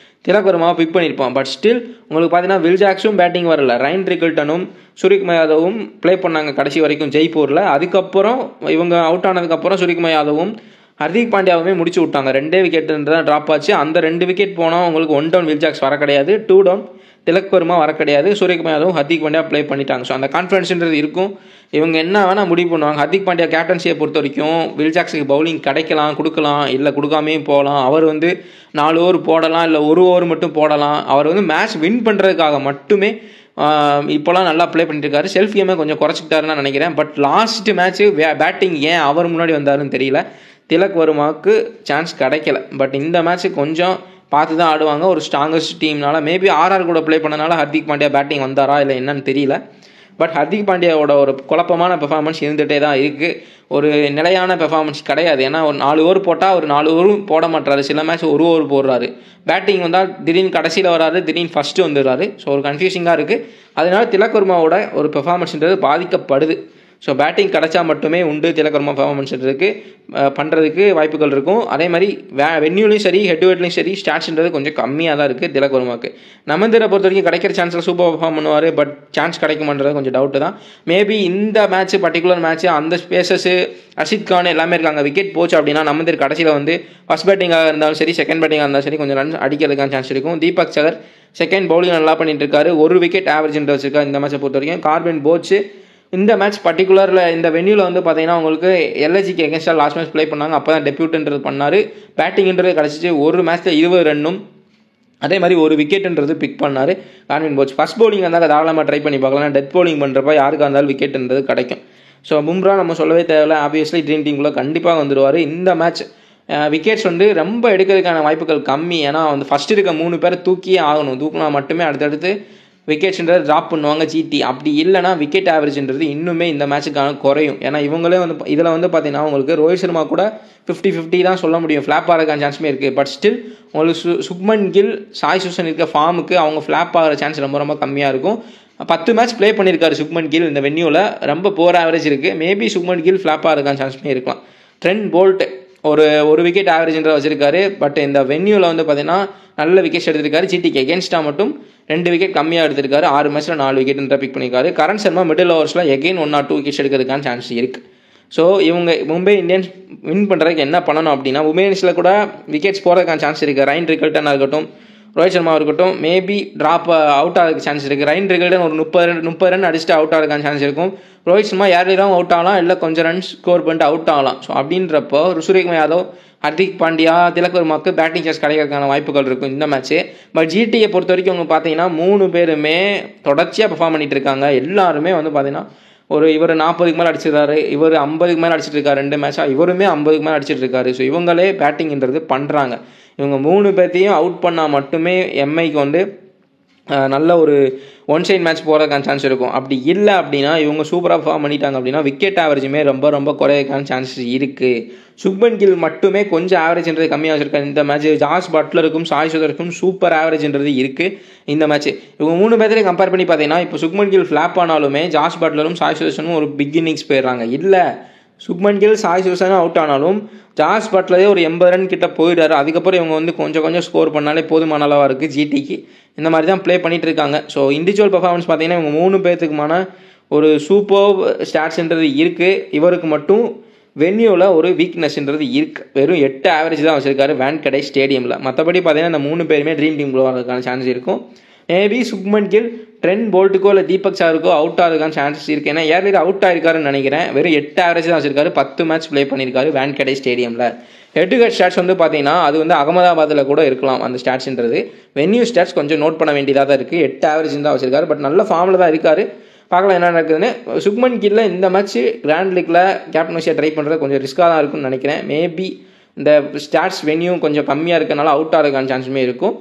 திலக் வர்மாவை பிக் பண்ணியிருப்பான். பட் ஸ்டில் உங்களுக்கு பார்த்தீங்கன்னா வில் ஜாக்ஸும் பேட்டிங் வரல, ரைன் ரிகல்டனும் சூரியகுமார் யாதவும் ப்ளே பண்ணாங்க கடைசி வரைக்கும் ஜெய்ப்பூரில். அதுக்கப்புறம் இவங்க அவுட் ஆனதுக்கப்புறம் சூரியகுமார் யாதவும் ஹர்திக் பாண்டியாவுமே முடிச்சு விட்டாங்க. 2 விக்கெட்டுன்றதை ட்ராப் ஆச்சு. அந்த 2 விக்கெட் போனால் உங்களுக்கு 1 down வில் ஜாக்ஸ் வர கிடையாது, 2 down திலக் வர்மா வர கிடையாது. சூரியகுமார் யாதவும் ஹர்திக் பாண்டியா ப்ளே பண்ணிட்டாங்க. ஸோ அந்த கான்ஃபிடன்ஸ்ன்றது இருக்கும். இவங்க என்ன வேணால் முடிவு பண்ணுவாங்க. ஹர்திக் பாண்டியா கேப்டன்சியை பொறுத்த வரைக்கும் வில் ஜாக்ஸுக்கு பவுலிங் கிடைக்கலாம், கொடுக்கலாம், இல்லை கொடுக்காமே போகலாம். அவர் 4 ஓவர் போடலாம், இல்லை 1 ஓவர் மட்டும் போடலாம். அவர் மேட்ச் வின் பண்ணுறதுக்காக மட்டுமே இப்போலாம் நல்லா ப்ளே பண்ணிட்டு இருக்காரு. செல்ஃப் கேமை கொஞ்சம் குறைச்சிக்கிட்டாருன்னு நினைக்கிறேன். பட் லாஸ்ட் மேட்ச்சு பேட்டிங் ஏன் அவர் முன்னாடி வந்தாருன்னு தெரியல. திலக் வர்மாவுக்கு சான்ஸ் கிடைக்கல. பட் இந்த மேட்ச்சு கொஞ்சம் பார்த்து தான் ஆடுவாங்க. ஒரு ஸ்ட்ராங்கஸ்ட் டீம்னால மேபி ஆர்ஆர் கூட ப்ளே பண்ணனால ஹர்திக் பாண்டியா பேட்டிங் வந்தாரா இல்லை என்னன்னு தெரியல. பட் ஹர்திக் பாண்டியாவோட ஒரு குழப்பமான பெர்ஃபார்மன்ஸ் இருந்துகிட்டே தான் இருக்குது. ஒரு நிலையான பெர்ஃபார்மன்ஸ் கிடையாது. ஏன்னா ஒரு 4 ஓவர் போட்டால் ஒரு 4 ஓவரும் போட மாட்டாரு. சில மேட்ச் 1 ஓவர் போடுறாரு. பேட்டிங் வந்தால் திடீர்னு கடைசியில் வராரு, திடீர்னு ஃபஸ்ட்டு வந்துடுறாரு. ஸோ ஒரு கன்ஃபியூசிங்காக இருக்குது. அதனால திலக் வர்மாவோட ஒரு பெர்ஃபார்மன்ஸ்ன்றது பாதிக்கப்படுது. ஸோ பேட்டிங் கிடச்சா மட்டுமே உண்டு திலக் வர்மா பெர்ஃபார்மன்ஸ்ன்றதுக்கு பண்ணுறதுக்கு வாய்ப்புகள் இருக்கும். அதே மாதிரி வென்யூலையும் சரி ஹெட் டு ஹெட்லையும் சரி ஸ்டாட்ஸ்ன்றது கொஞ்சம் கம்மியாக தான் இருக்குது திலக் வர்மாவுக்கு. நமந்திரை பொறுத்த வரைக்கும் கிடைக்கிற சான்ஸில் சூப்பர் பெர்ஃபார்ம் பண்ணுவார். பட் சான்ஸ் கிடைக்குமான்றது கொஞ்சம் டவுட்டு தான். மேபி இந்த மேட்ச் பர்டிகுலர் மேட்ச் அந்த ஸ்பேசஸ்ஸு ரஷித் கான் எல்லாமே இருக்காங்க. விக்கெட் போச்சு அப்படின்னா நமந்திர் கடைசியில் ஃபஸ்ட் பேட்டிங்காக இருந்தாலும் சரி செகண்ட் பேட்டிங்காக இருந்தாலும் சரி கொஞ்சம் ரன் அடிக்கிறதுக்கான சான்ஸ் இருக்கும். தீபக் சகர் செகண்ட் பவுலிங் நல்லா பண்ணிட்டு இருக்காரு. 1 விக்கெட் ஆவரேஜ்ன்ற வச்சிருக்காரு இந்த மேட்சை பொறுத்த வரைக்கும். கார்பின் போச்சு இந்த மேட்ச் பர்டிகுலரில் இந்த வென்யூவில் பார்த்தீங்கன்னா உங்களுக்கு எல்ஐசிக்கு எகென்ஸ்டாக லாஸ்ட் மேட்ச் ப்ளே பண்ணாங்க. அப்போ தான் டெபியூட்ன்றது பண்ணார். பேட்டிங்ன்றது கிடச்சிச்சு. ஒரு மேட்ச்சில் 20 ரன்னும் அதே மாதிரி 1 விக்கெட்டுன்றது பிக் பண்ணார் கார்வின் போச். ஃபஸ்ட் பவுலிங் இருந்தால் தாராளமாக ட்ரை பண்ணி பார்க்கலாம். டெத் பவுலிங் பண்ணுறப்ப யாருக்காக இருந்தாலும் விக்கெட்டுன்றது கிடைக்கும். ஸோ பும்ரா நம்ம சொல்லவே தேவையில்லை, ஆப்வியஸ்லி ட்ரீம் டீம்குள்ளே கண்டிப்பாக வந்துடுவார். இந்த மேட்ச் விக்கெட்ஸ் ரொம்ப எடுக்கிறதுக்கான வாய்ப்புகள் கம்மி. ஏன்னா ஃபஸ்ட் இருக்க 3 பேரை தூக்கியே ஆகணும். தூக்கினா மட்டுமே அடுத்தடுத்து விக்கெட்ஸ்ன்றது ட்ராப் பண்ணுவாங்க ஜிடி. அப்படி இல்லைனா விக்கெட் ஆவரேஜ்ன்றது இன்னுமே இந்த மேட்சுக்கான குறையும். ஏன்னா இவங்களே இதில் பார்த்தீங்கன்னா உங்களுக்கு ரோஹித் சர்மா கூட 50-50 தான் சொல்ல முடியும். ஃப்ளாப் ஆகிறதுக்கான சான்ஸுமே இருக்குது. பட் ஸ்டில் உங்களுக்கு சுப்மன் கில், சாய் சுதர்சன் இருக்க ஃபார்முக்கு அவங்க ஃப்ளாப் ஆகிற சான்ஸ் ரொம்ப கம்மியாக இருக்கும். 10 மேட்ச் ப்ளே பண்ணியிருக்காரு சுப்மன் கில் இந்த வென்யூவில். ரொம்ப போர் ஆவரேஜ் இருக்குது. மேபி சுப்மன் கில் ஃப்ளாப் ஆகிறதுக்கான சான்ஸுமே இருக்கலாம். ட்ரெண்ட் போல்ட் ஒரு விக்கெட் ஆவரேஜ்ன்ற வச்சிருக்காரு. பட் இந்த வென்யூவில் பார்த்தீங்கன்னா நல்ல விக்கெட்ஸ் எடுத்திருக்காரு. ஜிடிக்கு எகென்ஸ்டாக மட்டும் 2 விக்கெட் கம்மியாக எடுத்திருக்காரு. 6 மேட்ச்சில் 4 விக்கெட்ன்ற பிக் பண்ணியிருக்காரு. கரண் சர்மா மிடில் ஓவர்ஸில் எகெயின் 1 or 2 விக்கெட்ஸ் எடுக்கிறதுக்கான சான்ஸ் இருக்குது. ஸோ இவங்க மும்பை இந்தியன்ஸ் வின் பண்ணுறதுக்கு என்ன பண்ணணும் அப்படின்னா உமேன்ஸில் கூட விக்கெட்ஸ் போகிறதுக்கான சான்ஸ் இருக்குது. ரைன் ரிகல்டனாக இருக்கட்டும், ரோஹித் சர்மா இருக்கட்டும் மேபி ட்ராப் அவுட் ஆகிறதுக்கு சான்ஸ் இருக்குது. ரைன் ரிகல்டன் ஒரு 30 ரன் அடிச்சுட்டு அவுட் ஆகிறதுக்கான சான்ஸ் இருக்கும். ரோஹித் சர்மா யாரும் அவுட் ஆகலாம், இல்லை கொஞ்சம் ரன் ஸ்கோர் பண்ணிட்டு அவுட் ஆகலாம். ஸோ அப்படின்றப்போ சூரியகுமார் யாதவ், ஹர்திக் பாண்டியா, திலக் வர்மாவுக்கு பேட்டிங் சான்ஸ் கிடைக்கிறதுக்கான வாய்ப்புகள் இருக்கும் இந்த மேட்ச்சு. பட் ஜிடியை பொறுத்த வரைக்கும் அவங்க பார்த்தீங்கன்னா 3 பேருமே தொடர்ச்சியாக பெர்ஃபார்ம் பண்ணிட்டு இருக்காங்க. எல்லாருமே வந்து பார்த்தீங்கன்னா இவர் 40க்கு மேலே அடிச்சிருக்காரு, இவர் 50க்கு மேலே அடிச்சிட்டு இருக்காரு, 2 மேட்சாக இவருமே 50க்கு மேலே அடிச்சிட்டு இருக்காரு. ஸோ இவங்களே பேட்டிங்ன்றது பண்ணுறாங்க. இவங்க 3 பேர்த்தையும் அவுட் பண்ணால் மட்டுமே எம்ஐக்கு வந்து நல்ல ஒரு ஒன் சைட் மேட்ச் போகிறதுக்கான சான்ஸ் இருக்கும். அப்படி இல்லை அப்படின்னா இவங்க சூப்பராக பெர்ஃபார்ம் பண்ணிட்டாங்க அப்படின்னா விக்கெட் ஆவரேஜுமே ரொம்ப குறையக்கான சான்சஸ் இருக்குது. சுப்மன் கில் மட்டுமே கொஞ்சம் ஆவரேஜ்ன்றது கம்மியாக வச்சுருக்காரு இந்த மேட்ச். ஜாஸ் பட்லருக்கும் சாய் சுதர்ஷனுக்கும் சூப்பர் ஆவரேஜ்ன்றது இருக்குது இந்த மேட்ச். இவங்க 3 பேர்த்தையும் கம்பேர் பண்ணி பார்த்தீங்கன்னா இப்போ சுப்மன் கில் ஃப்ளாப் ஆனாலுமே ஜாஸ் பட்லரும் சாய் சுதர்ஷனும் ஒரு பிக் இன்னிங்ஸ் போயிடுறாங்க. இல்லை சுப்மன் கில் சாய் சுதர்ஷனும் அவுட் ஆனாலும் ஜாஸ் பட்லரே ஒரு 80 ரன் கிட்ட போயிடாரு. அதுக்கப்புறம் இவங்க வந்து கொஞ்சம் ஸ்கோர் பண்ணாலே போதுமான அளவாக இருக்குது ஜிடிக்கு. இந்த மாதிரி தான் ப்ளே பண்ணிட்டு இருக்காங்க. ஸோ இண்டிவிஜுவல் பர்ஃபார்மன்ஸ் பார்த்தீங்கன்னா இவங்க 3 பேர்த்துக்குமான ஒரு சூப்பர் ஸ்டாட்ஸ்ன்றது இருக்குது. இவருக்கு மட்டும் வென்யூவில் ஒரு வீக்னஸ்ன்றது இருக்குது. வெறும் 8 ஆவரேஜ் தான் வச்சிருக்காரு வான்கடே ஸ்டேடியமில். மற்றபடி பார்த்தீங்கன்னா இந்த 3 பேருமே ட்ரீம் டீம் வரதுக்கான சான்ஸ் இருக்கும். மேபி சுப்மன் கில் ட்ரெண்ட் போல்ட்டுக்கோ இல்லை தீபக் சாருக்கோ அவுட் ஆகிறதுக்கான சான்சஸ் இருக்குது. ஏன்னா ஏர்லியர் அவுட் ஆயிருக்காருன்னு நினைக்கிறேன். வெறும் 8 ஆவரேஜ் தான் வச்சிருக்காரு, 10 மேட்ச் ப்ளே பண்ணியிருக்காரு வான்கடே ஸ்டேடியமில். ஹெட் ஸ்டாட்ஸ் வந்து பார்த்தீங்கன்னா அது வந்து அகமதாபாத்தில் கூட இருக்கலாம் அந்த ஸ்டாட்ஸ்ன்றது. வென்யூ ஸ்டாட்ஸ் கொஞ்சம் நோட் பண்ண வேண்டியதாக தான் இருக்குது. 8 ஆவரேஜ் தான் வச்சிருக்காரு, பட் நல்ல ஃபார்மில் தான் இருக்காரு. பார்க்கலாம் என்ன நடக்குதுன்னு. சுப்மன் கில்ல இந்த மேட்ச் கிராண்ட் லீக்ல கேப்டன்சியை ட்ரை பண்ணுறது கொஞ்சம் ரிஸ்க்காக தான் இருக்கும்னு நினைக்கிறேன். மேபி இந்த ஸ்டாட்ஸ் வென்யூ கொஞ்சம் கம்மியாக இருக்கனால அவுட் ஆகிறதுக்கான சான்ஸுமே இருக்கும்.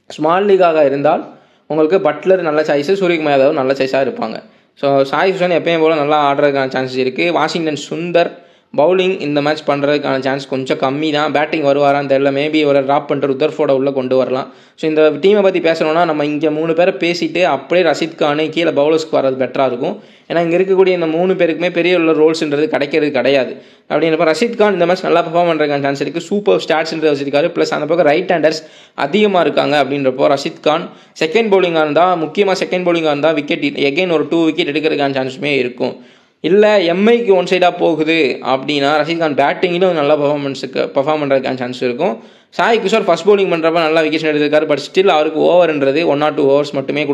ஸ்மால் லீக்காக இருந்தால் உங்களுக்கு பட்லர் நல்ல சாய்ஸு, சூரியகுமார் யாதவ் நல்ல சாய்ஸாக இருப்பாங்க. ஸோ சாய் சுதர்ஷன் எப்பயும் போல் நல்லா ஆடுறதுக்கான சான்சஸ் இருக்குது. வாஷிங்டன் சுந்தர் பவுலிங் இந்த மேட்ச் பண்ணுறதுக்கான சான்ஸ் கொஞ்சம் கம்மி தான். பேட்டிங் வருவாரான்னு தெரியல. மேபி ஒரு ட்ராப் பண்ணிட்டு ருதர்ஃபோர்டை உள்ளே கொண்டு வரலாம். ஸோ இந்த டீமை பற்றி பேசணும்னா நம்ம இங்கே 3 பேரை பேசிட்டு அப்படியே ரஷீத் கான் கீழே பவுலர்ஸ்க்கு வர்றது பெட்டராக இருக்கும். ஏன்னா இங்கே இருக்கக்கூடிய இந்த 3 பேருக்குமே பெரிய உள்ள ரோல்ஸ்ன்றது கிடைக்கிறது கிடையாது. அப்படின்றப்ப ரஷீத் கான் இந்த மேட்ச் நல்லா பெர்ஃபார்ம் பண்ணுறதுக்கான சான்ஸ் இருக்குது. சூப்பர் ஸ்டாட்ஸ்ன்றது வச்சிருக்காரு. ப்ளஸ் அந்த பக்கம் ரைட் ஹேண்டர்ஸ் அதிகமாக இருக்காங்க. அப்படின்றப்போ ரஷீத் கான் செகண்ட் பவுலிங்காக இருந்தால், முக்கியமாக செகண்ட் பவுலிங்காக இருந்தால் விக்கெட் எகைன் ஒரு 2 விக்கெட் எடுக்கிறதுக்கான சான்ஸுமே இருக்கும். இல்லை எம்ஐக்கு ஒன் சைடாக போகுது அப்படின்னா ரஷீத் கான் பேட்டிங்கிலும் நல்லா பெர்ஃபார்ம் பண்ணுறதுக்கான சான்ஸ் இருக்கும். சாய் கிஷோர் ஃபஸ்ட் பவுலிங் பண்ணுறப்ப நல்லா விக்கெட் எடுத்திருக்காரு. பட் ஸ்டில் அவருக்கு ஓவர்ன்றது 1 or 2 overs மட்டுமே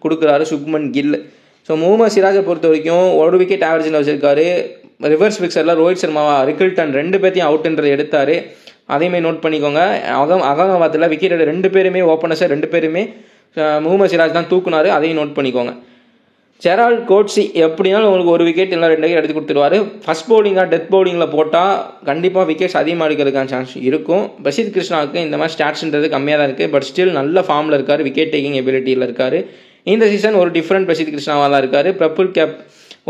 கொடுக்குறாரு சுப்மன் கில். ஸோ முகமது சிராஜை பொறுத்த வரைக்கும் 1 விக்கெட் ஆவரேஜில் வச்சிருக்காரு. ரிவர்ஸ் பிக்சரில் ரோஹித் சர்மாவா ரிகல்டன் 2 பேர்த்தையும் அவுட்ன்றது எடுத்தார். அதையுமே நோட் பண்ணிக்கோங்க. அகமதாபாத்தில் விக்கெட் 2 பேருமே ஓப்பனர்ஸை 2 பேருமே முகமது சிராஜ் தான் தூக்குனாரு. அதையும் நோட் பண்ணிக்கோங்க. ஜெரால்ட் கோட்ஸி எப்படினாலும் உங்களுக்கு 1 விக்கெட் இல்லை 2 விக்கெட் எடுத்து கொடுத்துருவாரு. ஃபஸ்ட் பவுலிங்காக டெத் பவுலிங்கில் போட்டால் கண்டிப்பாக விக்கெட்ஸ் அதிகமாக எடுக்கிறதுக்கான சான்ஸ் இருக்கும். பிரசித் கிருஷ்ணாவுக்கு இந்த மாதிரி ஸ்டாட்ஸ்ன்றது கம்மியாக தான் இருக்குது. பட் ஸ்டில் நல்ல ஃபார்மில் இருக்கார், விக்கெட் டேக்கிங் எபிலிட்டியில் இருக்கார். இந்த சீசன் ஒரு டிஃப்ரெண்ட் பிரசித் கிருஷ்ணாவாக தான் இருக்கார். பர்பிள் கேப்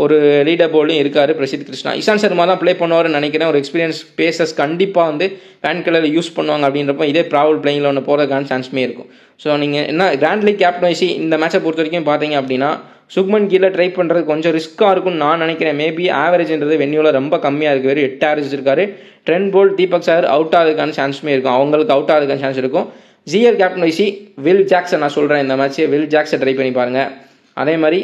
ஒரு லீடர் போர்ட்லையும் இருக்கார் பிரசித் கிருஷ்ணா. இஷாந்த் சர்மா தான் ப்ளே பண்ணுவார்னு நினைக்கிறேன். ஒரு எக்ஸ்பீரியன்ஸ் பேசஸ் கண்டிப்பாக வந்து வேன்கடேல யூஸ் பண்ணுவாங்க. அப்படின்றப்போ இதே ப்ராவல் பிளேயிங்கில் ஒன்று போகிறதுக்கான சான்ஸுமே இருக்கும். ஸோ நீங்கள் என்ன கிராண்ட் லீக் கேப்டன்சி இந்த மேட்சை பொறுத்த வரைக்கும் பார்த்தீங்க அப்படின்னா சுப்மன் கில்ல ட்ரை பண்ணுறது கொஞ்சம் ரிஸ்க்காக இருக்கும்னு நான் நினைக்கிறேன். மேபி ஆவரேஜ்ன்றது வென்யூவில் ரொம்ப கம்மியாக இருக்குது. வெறும் 8 ஆவரேஜ் இருக்காரு. Trent Boult Deepak sir out ஆகிறதுக்கான சான்ஸுமே இருக்கும். அவங்களுக்கு அவுட் ஆகிறதுக்கான சான்ஸ் இருக்கும். ஜிஎல் கேப்டன்சி வில் ஜாக்சன் நான் சொல்கிறேன். இந்த மேட்ச் வில் ஜாக்சன் ட்ரை பண்ணி பாருங்கள். அதே மாதிரி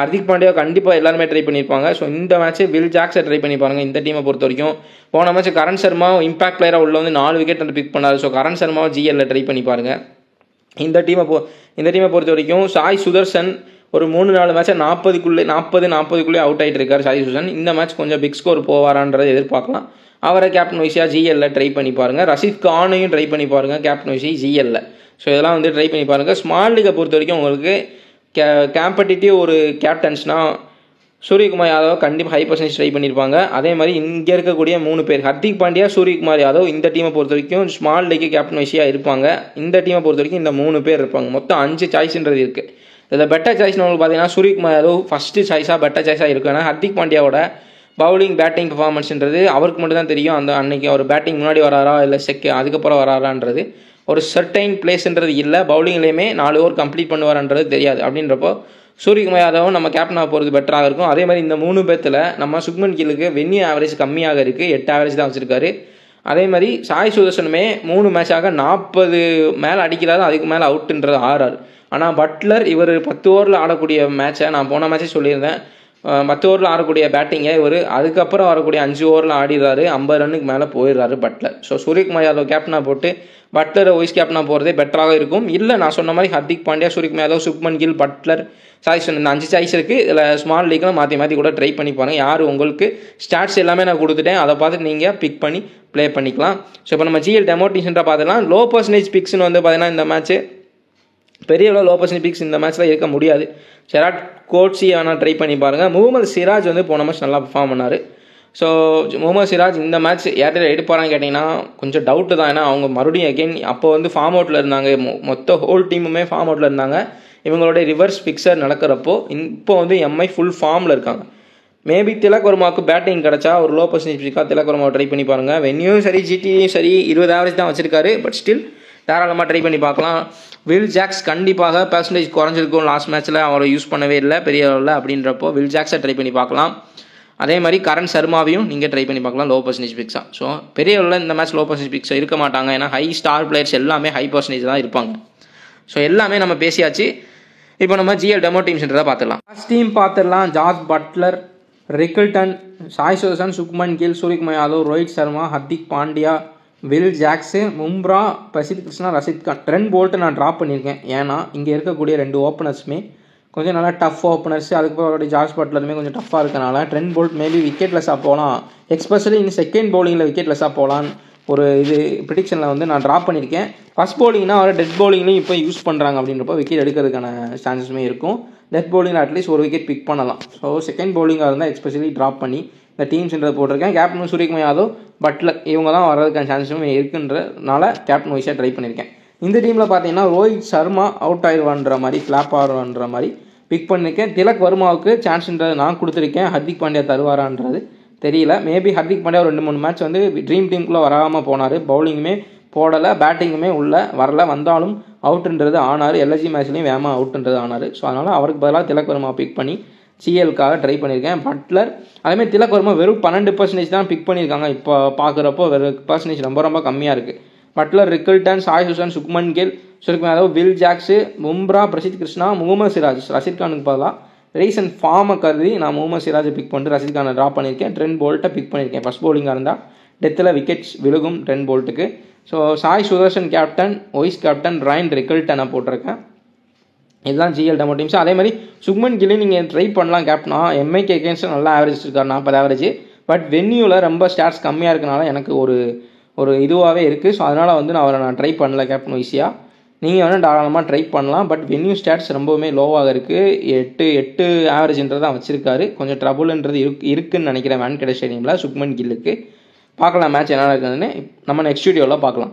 ஹர்திக் பாண்டியா கண்டிப்பாக எல்லாருமே ட்ரை பண்ணியிருப்பாங்க. ஸோ இந்த மேட்ச்சு வில் ஜாக்சன் ட்ரை பண்ணி பாருங்கள். இந்த டீமை பொறுத்த வரைக்கும் போன மேட்ச் கரண் சர்மா இம்பாக்ட் பிளேயராக உள்ள வந்து 4 விக்கெட் வந்து பிக் பண்ணார். ஸோ கரண் சர்மாவை ஜிஎல்ல ட்ரை பண்ணி பாருங்கள். இந்த டீமை பொறுத்த வரைக்கும் சாய் சுதர்ஷன் ஒரு 3-4 மேட்சை 40-40 அவுட் ஆகிட்டு இருக்கார் சாய் சுதர்ஷன். இந்த மேட்ச் கொஞ்சம் பிக் ஸ்கோர் போவாரான்றதை எதிர்பார்க்கலாம். அவரை கேப்டன் வைஸியாக ஜிஎல்ல ட்ரை பண்ணி பாருங்கள். ரஷீத் கானையும் ட்ரை பண்ணி பாருங்கள் கேப்டன் வைஸி ஜிஎல்ல. ஸோ இதெல்லாம் வந்து ட்ரை பண்ணி பாருங்கள். ஸ்மால் லீகை பொறுத்த வரைக்கும் உங்களுக்கு காம்படிட்டிவ் ஒரு கேப்டன்ஸ்னால் சூரியகுமார் யாதவ் கண்டிப்பாக ஹை பர்சன்டேஜ் ட்ரை பண்ணியிருப்பாங்க. அதே மாதிரி இங்கே இருக்கக்கூடிய 3 பேர் ஹர்திக் பாண்டியா, சூரியகுமார் யாதவ் இந்த டீமை பொறுத்த வரைக்கும் ஸ்மால் லீக்கு கேப்டன் வைஸியாக இருப்பாங்க. இந்த டீமை பொறுத்த வரைக்கும் இந்த 3 பேர் இருப்பாங்க. மொத்தம் 5 சாய்ஸ்ன்றது இருக்குது. இதில் பெட்டர் சாய்ஸ்னு உங்களுக்கு பார்த்தீங்கன்னா சூரியகுமார் யாதவ் ஃபஸ்ட்டு சாய்ஸாக பெட்டர் சாய்ஸாக இருக்கும். ஏன்னா ஹர்திக் பாண்டியாவோட பவுலிங் பேட்டிங் பெர்ஃபார்மன்ஸ்ன்றது அவருக்கு மட்டும் தான் தெரியும். அந்த அன்னைக்கு அவர் பேட்டிங் முன்னாடி வராரா இல்லை அதுக்கப்புறம் வராரான்றது ஒரு சர்டைன் பிளேஸ்ன்றது இல்லை. பவுலிங்லேயுமே 4 ஓவர் கம்ப்ளீட் பண்ணுவார்ன்றது தெரியாது. அப்படின்றப்போ சூரியகுமார் யாதவும் நம்ம கேப்டனாக போகிறது பெட்டராக இருக்கும். அதே மாதிரி இந்த 3 பேர்த்தில் நம்ம சுப்மன் கில்லுக்கு வென்யூ ஆவரேஜ் கம்மியாக இருக்குது. 8 ஆவரேஜ் தான் வச்சுருக்காரு. அதே மாதிரி சாய் சுதர்ஷனுமே 3 மேட்சாக 40 மேலே அடிக்கிறாரு. அதுக்கு மேலே அவுட்டுன்றது 6. ஆனால் பட்லர் இவர் 10 ஓவரில் ஆடக்கூடிய மேட்சை நான் போன மேட்சே சொல்லியிருந்தேன். 10 ஓவரில் ஆடக்கூடிய பேட்டிங்கை இவர் அதுக்கப்புறம் வரக்கூடிய 5 ஓவரில் ஆடிடுறாரு, 50 ரன்னுக்கு மேலே போயிடுறாரு பட்லர். ஸோ சூரியகுமார் யாதவ் கேப்டனாக போட்டு பட்லரை வைஸ் கேப்டனாக போகிறதே பெட்டராக இருக்கும். இல்லை நான் சொன்ன மாதிரி ஹர்திக் பாண்டியா, சூரியகுமார் யாதவ், சுப்மன் கில், பட்லர் சாய்ஸ் இந்த 5 சாய்ஸ் இருக்குது. இதில் ஸ்மால் லீக்கில் மாற்றி கூட ட்ரை பண்ணி பாருங்கள். யார் உங்களுக்கு ஸ்டாட்ஸ் எல்லாமே நான் கொடுத்துட்டேன், அதை பார்த்துட்டு நீங்கள் பிக் பண்ணி ப்ளே பண்ணிக்கலாம். ஸோ இப்போ நம்ம ஜிஎல் டெமோ டீம்ஸை பார்த்துக்கலாம். லோ பர்சன்டேஜ் பிக்ஸ்னு வந்து பார்த்தீங்கன்னா இந்த மேட்ச்சு பெரிய லோ பர்சன்டேஜ் பிக்ஸ் இந்த மேட்ச்சில் இருக்க முடியாது. ஷெராட் கோட்ஸி வேணால் ட்ரை பண்ணி பாருங்கள். முகமது சிராஜ் வந்து போன மேட்ச் நல்லா பர்ஃபார்ம் பண்ணார். ஸோ முகமது சிராஜ் இந்த மேட்ச் ஏர்டெல் எடுப்பாரான்னு கேட்டிங்கன்னா கொஞ்சம் டவுட்டு தான். ஏன்னா அவங்க மறுபடியும் அகெயின் அப்போ வந்து ஃபார்ம் அவுட்டில் இருந்தாங்க, மொத்த ஹோல் டீமுமே ஃபார்ம் அவுட்டில் இருந்தாங்க. இவங்களுடைய ரிவர்ஸ் பிக்சர் நடக்கிறப்போ இப்போ வந்து எம்ஐ ஃபுல் ஃபார்மில் இருக்காங்க. மேபி திலக் வர்மாவுக்கு பேட்டிங் கிடச்சா ஒரு லோ பர்சன்டேஜ் பிக்காக திலக் வர்மாவை ட்ரை பண்ணி பாருங்கள். வென்யூவும் சரி ஜிடியும் சரி 20 ஆவரேஜ் தான் வச்சிருக்காரு. பட் ஸ்டில் தாராளமாக ட்ரை பண்ணி பார்க்கலாம். வில் ஜாக்ஸ் கண்டிப்பாக பர்சன்டேஜ் குறைஞ்சிருக்கும், லாஸ்ட் மேட்ச்சில் அவரை யூஸ் பண்ணவே இல்லை பெரிய அளவில். அப்படின்றப்போ வில் ஜாக்ஸை ட்ரை பண்ணி பார்க்கலாம். அதே மாதிரி கரண் சர்மாவையும் நீங்கள் ட்ரை பண்ணி பார்க்கலாம் லோ பர்சன்டேஜ் பிக்ஸாக. ஸோ பெரிய அளவில் இந்த மேட்ச் லோ பர்சன்டேஜ் பிக்ஸ் இருக்க மாட்டாங்க. ஏன்னா ஹை ஸ்டார் பிளேயர்ஸ் எல்லாமே ஹை பர்சன்டேஜ் தான் இருப்பாங்க. ஸோ எல்லாமே நம்ம பேசியாச்சு. இப்போ நம்ம ஜிஎல் டெமோ டீம்ஸ்ன்றதை பார்த்துடலாம். ஃபர்ஸ்ட் டீம் பார்த்துடலாம். Jos Buttler, Rickelton, Sai Sudharsan, Shubman Gill, Suryakumar Yadav, Rohit Sharma, Hardik Pandya, Will Jacks, Bumrah, Prasidh Krishna, Rashid Khan. Trent Boult நான் ட்ராப் பண்ணியிருக்கேன். ஏன்னா இங்கே இருக்கக்கூடிய 2 ஓப்பனர்ஸுமே கொஞ்சம் நல்லா டஃப் ஓப்பனர்ஸ். அதுக்கப்புறம் அவருடைய ஜாஸ் பட்லருமே கொஞ்சம் டஃப்பாக இருக்கனால ட்ரெண்ட் போல்ட் மேபி விக்கெட்லெஸ்ஸாக போகலாம், எக்ஸ்பெஷலி இந்த செகண்ட் பவுலிங்கில் விக்கெட்லெஸ்ஸாக போகலான்னு ஒரு இது ப்ரிடிக்ஷனில் வந்து நான் ட்ராப் பண்ணியிருக்கேன். ஃபஸ்ட் பவுலிங்னா அவர் டெட் பவுலிங்லையும் இப்போ யூஸ் பண்ணுறாங்க. அப்படின்றப்போ விக்கெட் எடுக்கிறதுக்கான சான்சஸுமே இருக்கும். டெட் பவுலிங்கில் அட்லீஸ்ட் ஒரு விக்கெட் பிக் பண்ணலாம். ஸோ செகண்ட் பவுலிங்காக இருந்தால் எக்ஸ்பெஷலி ட்ராப் பண்ணி இந்த டீம்ஸ்ன்றது போட்டிருக்கேன். கேப்டன் சூரியகுமார் யாதவ், பட்லர் இவங்க தான் வர்றதுக்கான சான்சஸுமே இருக்குன்றனால கேப்டன் வைஸாக ட்ரை பண்ணியிருக்கேன். இந்த டீமில் பார்த்தீங்கன்னா ரோஹித் சர்மா அவுட் ஆயிடுவான்ற மாதிரி, ஃப்ளாப் ஆடுவான்ற மாதிரி பிக் பண்ணியிருக்கேன். திலக் வர்மாவுக்கு சான்ஸ்ன்றது நான் கொடுத்துருக்கேன். ஹர்திக் பாண்டியா தருவாரான்றது தெரியல. மேபி ஹர்திக் பாண்டியா ஒரு 2-3 மேட்ச் வந்து ட்ரீம் டீமுக்குள்ளே வராமல் போனார். பவுலிங்குமே போடலை, பேட்டிங்குமே உள்ளே வரல, வந்தாலும் அவுட்டுன்றது ஆனார். எல்எஸ்ஜி மேட்ச்லேயும் வேகமாக அவுட்டுன்றது ஆனார். ஸோ அதனால் அவருக்கு பதிலாக திலக் வர்மா பிக் பண்ணி சிஎல்காக ட்ரை பண்ணியிருக்கேன். பட்லர் அதேமாதிரி திலக் வர்மா வெறும் 12% தான் பிக் பண்ணியிருக்காங்க. இப்போ பார்க்குறப்போ வெறும் பர்சன்டேஜ் ரொம்ப கம்மியாக இருக்குது. Buttler, Rickelton, Sai Sudharsan, Shubman Gill, Suryakumar Yadav, Will Jacks, Bumrah, Prasidh Krishna, Mohammed Siraj, Rashid கானுக்கு பதிலாக ரீசன்ட் ஃபார்மை கருதி நான் முகமது சிராஜை பிக் பண்ணிட்டு ரஷித் கானை ட்ராப் பண்ணியிருக்கேன். ட்ரெண்ட் போல்ட்டை பிக் பண்ணியிருக்கேன். ஃபஸ்ட் பவுலிங்காக இருந்தால் டெத்தில் விக்கெட்ஸ் விழுகும் ட்ரெண்ட் போல்ட்டுக்கு. So Sai Sudharsan captain, vice captain Ryan ரிக்கிள்டனை போட்டிருக்கேன். இதுதான் ஜிஎல் டெமோ டீம்ஸ். அதே மாதிரி சுக்மன் கில்லி நீங்கள் ட்ரை பண்ணலாம் கேப்டனா. எம்ஐக்கு எகேன்ஸ்ட் நல்லா ஆவரேஜ் இருக்கார், 40 ஆவரேஜ். பட் வென்யூவில் ரொம்ப ஸ்டாட்ஸ் கம்மியாக இருக்கனால எனக்கு ஒரு இதுவாகவே இருக்குது. ஸோ அதனால் வந்து நான் அவரை ட்ரை பண்ணல கேப்டன் வைஸியாக. நீங்கள் வேணால் தாராளமாக ட்ரை பண்ணலாம். பட் வென்யூ ஸ்டாட்ஸ் ரொம்பவுமே லோவாக இருக்குது. 8 ஆவரேஜ்ன்றது தான் வச்சுருக்காரு. கொஞ்சம் ட்ரபுள்ன்றது இருக்குன்னு நினைக்கிறேன் வான்கடே ஸ்டேடியமில் சுக்மன் கில்லுக்கு. பார்க்கலாம் மேட்ச் என்ன இருக்குதுன்னு நம்ம நெக்ஸ்ட் வீடியோவில் பார்க்கலாம்.